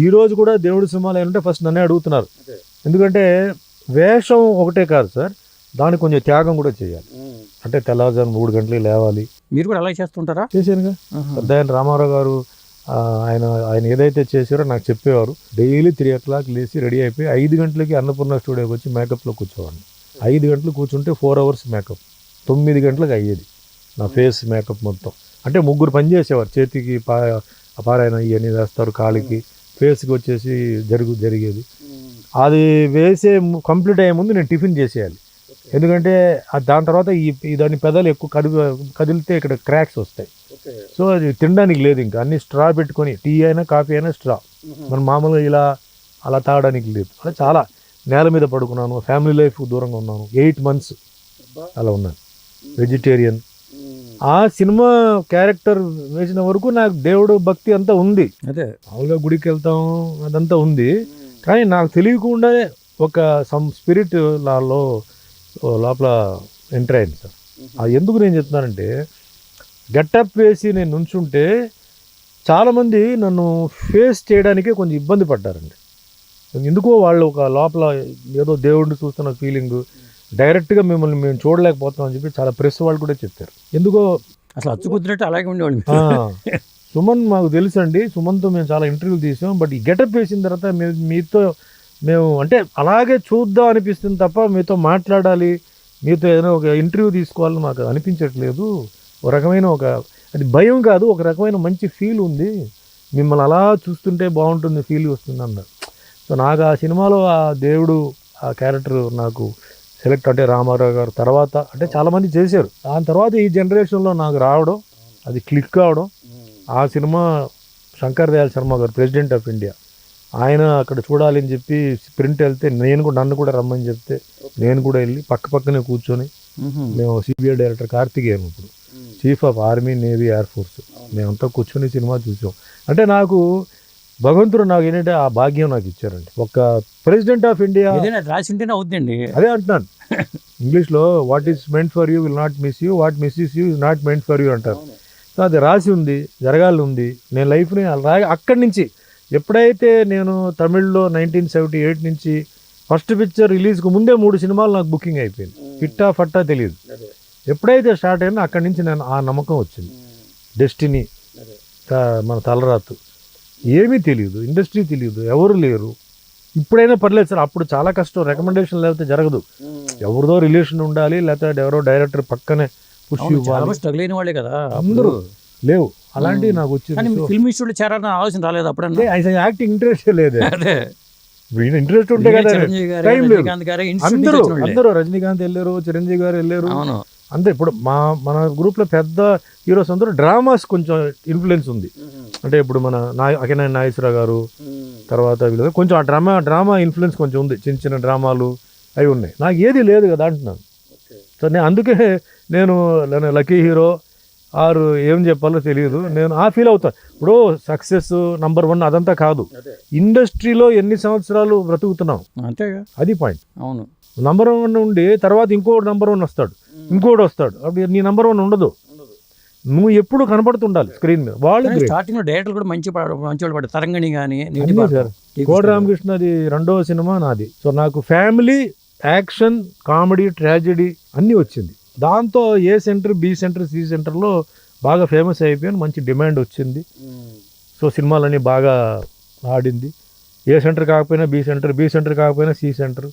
ఈ రోజు కూడా దేవుడి సినిమాలు ఏంటంటే ఫస్ట్ నన్నే అడుగుతున్నారు. ఎందుకంటే వేషం ఒకటే కాదు సార్, దానికి కొంచెం త్యాగం కూడా చేయాలి. అంటే తెల్లవారుజాము 3 గంటలకు లేవాలి. మీరు కూడా అలా చేస్తుంటారా? చేశానుగా. పెద్ద ఆయన రామారావు గారు ఆయన ఏదైతే చేశారో నాకు చెప్పేవారు. డైలీ 3 o'clock లేచి రెడీ అయిపోయి 5 గంటలకి అన్నపూర్ణ స్టూడియోకి వచ్చి మేకప్లో కూర్చోవాడిని. 5 గంటలు కూర్చుంటే 4 hours మేకప్. 9 గంటలకు అయ్యేది నా ఫేస్ మేకప్ మొత్తం. అంటే 3 పని చేసేవారు. చేతికి పారాయణ ఇవన్నీ వేస్తారు, కాలికి, ఫేస్కి వచ్చేసి జరిగేది. అది వేసే కంప్లీట్ అయ్యే ముందు నేను టిఫిన్ చేసేయాలి. ఎందుకంటే దాని తర్వాత దాని పెదాలు ఎక్కువ కదిలితే ఇక్కడ క్రాక్స్ వస్తాయి. సో అది తినడానికి లేదు, ఇంకా అన్ని స్ట్రా పెట్టుకొని, టీ అయినా కాఫీ అయినా స్ట్రా. మనం మామూలుగా ఇలా అలా తాగడానికి లేదు. అలా చాలా నేల మీద పడుకున్నాను. ఫ్యామిలీ లైఫ్ దూరంగా ఉన్నాను. 8 months అలా ఉన్నాను, వెజిటేరియన్. ఆ సినిమా క్యారెక్టర్ వేసిన వరకు నాకు దేవుడు భక్తి అంతా ఉంది. అదే మామూలుగా గుడికి వెళ్తాం, అదంతా ఉంది. కానీ నాకు తెలియకుండానే ఒక స్పిరిట్ లోపల ఎంటర్ అయింది సార్. అది ఎందుకు నేను చెప్తున్నానంటే, గెటప్ వేసి నేను నుంచుంటే చాలామంది నన్ను ఫేస్ చేయడానికే కొంచెం ఇబ్బంది పడ్డారండి. ఎందుకో వాళ్ళు ఒక లోపల ఏదో దేవుడిని చూస్తున్న ఫీలింగ్, డైరెక్ట్గా మిమ్మల్ని మేము చూడలేకపోతున్నాం అని చెప్పి చాలా ప్రెస్ వాళ్ళు కూడా చెప్పారు. ఎందుకో అసలు అచ్చుకుతున్నట్టు అలాగే ఉండేవాళ్ళు. సుమన్ మాకు తెలుసు అండి, సుమన్తో మేము చాలా ఇంటర్వ్యూలు తీసాం. బట్ ఈ గెటప్ వేసిన తర్వాత మీతో మేము అంటే అలాగే చూద్దాం అనిపిస్తుంది తప్ప మీతో మాట్లాడాలి, మీతో ఏదైనా ఒక ఇంటర్వ్యూ తీసుకోవాలని మాకు అనిపించట్లేదు. ఒక రకమైన అది భయం కాదు, ఒక రకమైన మంచి ఫీల్ ఉంది. మిమ్మల్ని అలా చూస్తుంటే బాగుంటుంది ఫీల్ వస్తుంది అన్నారు. సో నాకు ఆ సినిమాలో ఆ దేవుడు ఆ క్యారెక్టర్ నాకు సెలెక్ట్, అంటే రామారావు గారు తర్వాత అంటే చాలామంది చేశారు. దాని తర్వాత ఈ జనరేషన్లో నాకు రావడం, అది క్లిక్ కావడం. ఆ సినిమా శంకర్ దయాళ్ శర్మ గారు, ప్రెసిడెంట్ ఆఫ్ ఇండియా, ఆయన అక్కడ చూడాలని చెప్పి ప్రింట్ వెళ్తే నన్ను కూడా రమ్మని చెప్తే నేను కూడా వెళ్ళి పక్కనే కూర్చొని, మేము సిబిఐ డైరెక్టర్ కార్తికేయన్, ఇప్పుడు chief of army, navy, air force, మేమంతా కూర్చొని సినిమా చూసాం. అంటే నాకు భగవంతుడు నాకు ఏంటంటే ఆ భాగ్యం నాకు ఇచ్చారండి. ఒక ప్రెసిడెంట్ ఆఫ్ ఇండియా రాసి ఉంటేనే అవుతుందండి. అదే అంటున్నాను ఇంగ్లీష్లో, what is meant for you will not miss you, what misses you is not meant for you అంటారు. సో అది రాసి ఉంది, జరగాలి ఉంది. నేను లైఫ్ని అక్కడి నుంచి ఎప్పుడైతే నేను తమిళ్లో 1978 నుంచి ఫస్ట్ పిక్చర్ రిలీజ్కు ముందే 3 సినిమాలు నాకు బుకింగ్ అయిపోయింది. ఫిట్టా ఫట్టా తెలియదు. ఎప్పుడైతే స్టార్ట్ అయినా అక్కడి నుంచి నేను ఆ నమ్మకం వచ్చింది. డెస్టినీ, మన తలరాతు, ఏమీ తెలియదు, ఇండస్ట్రీ తెలియదు, ఎవరు లేరు. ఇప్పుడైనా పర్లేదు సార్, అప్పుడు చాలా కష్టం. రికమెండేషన్ లేకపోతే జరగదు. ఎవరిదో రిలేషన్ ఉండాలి, లేకపోతే ఎవరో డైరెక్టర్ పక్కనే పుష్ ఇవ్వాలి. స్ట్రగుల్ అయిన వాళ్ళే కదా అందరూ, లేవు అలాంటివి నాకు వచ్చింది. ఫిల్మ్ ఇన్స్టిట్యూట్ చేరాలని ఆలోచన రాలేదు అప్పుడంటే? యాక్టింగ్ ఇంట్రెస్ట్ లేదు. ఇంట్రెస్ట్ ఉంటే కదా, టైం లేదు. అందరూ రజనీకాంత్ వెళ్ళారు, చిరంజీవి గారు వెళ్ళారు, అంతే. ఇప్పుడు మన గ్రూప్లో పెద్ద హీరోస్ అందరూ డ్రామాస్ కొంచెం ఇన్ఫ్లుయెన్స్ ఉంది. అంటే ఇప్పుడు మన అకినేని నాగేశ్వరరావు గారు, తర్వాత వీళ్ళు కొంచెం ఆ డ్రామా ఇన్ఫ్లుయెన్స్ కొంచెం ఉంది. చిన్న డ్రామాలు అవి ఉన్నాయి. నాకు ఏది లేదు కదా అంటున్నాను. సో నేను అందుకే నేను లక్కీ హీరో ఆరు ఏం చెప్పాలో తెలియదు. నేను ఆ ఫీల్ అవుతాను. ఇప్పుడు సక్సెస్ నంబర్ 1 అదంతా కాదు, ఇండస్ట్రీలో ఎన్ని సంవత్సరాలు బ్రతుకుతున్నాం, అంతేగా, అది పాయింట్. అవును, నంబర్ 1 ఉండి తర్వాత ఇంకోటి నంబర్ 1 వస్తాడు, ఇంకోటి వస్తాడు. అప్పుడు నీ నంబర్ 1 ఉండదు. నువ్వు ఎప్పుడు కనపడుతుండాలి స్క్రీన్ మీద. వాళ్ళు స్టార్టింగ్ లో డైరెక్టర్ కూడా మంచి వాళ్ళు పడ్డారు. తరంగిణి కానీ సార్, కోడి రామకృష్ణది 2వ సినిమా నాది. సో నాకు ఫ్యామిలీ, యాక్షన్, కామెడీ, ట్రాజెడీ అన్నీ వచ్చింది. దాంతో ఏ సెంటర్, బి సెంటర్, సి సెంటర్లో బాగా ఫేమస్ అయిపోయాను. మంచి డిమాండ్ వచ్చింది. సో సినిమాలన్నీ బాగా ఆడింది. ఏ సెంటర్ కాకపోయినా బి సెంటర్, బి సెంటర్ కాకపోయినా సి సెంటర్,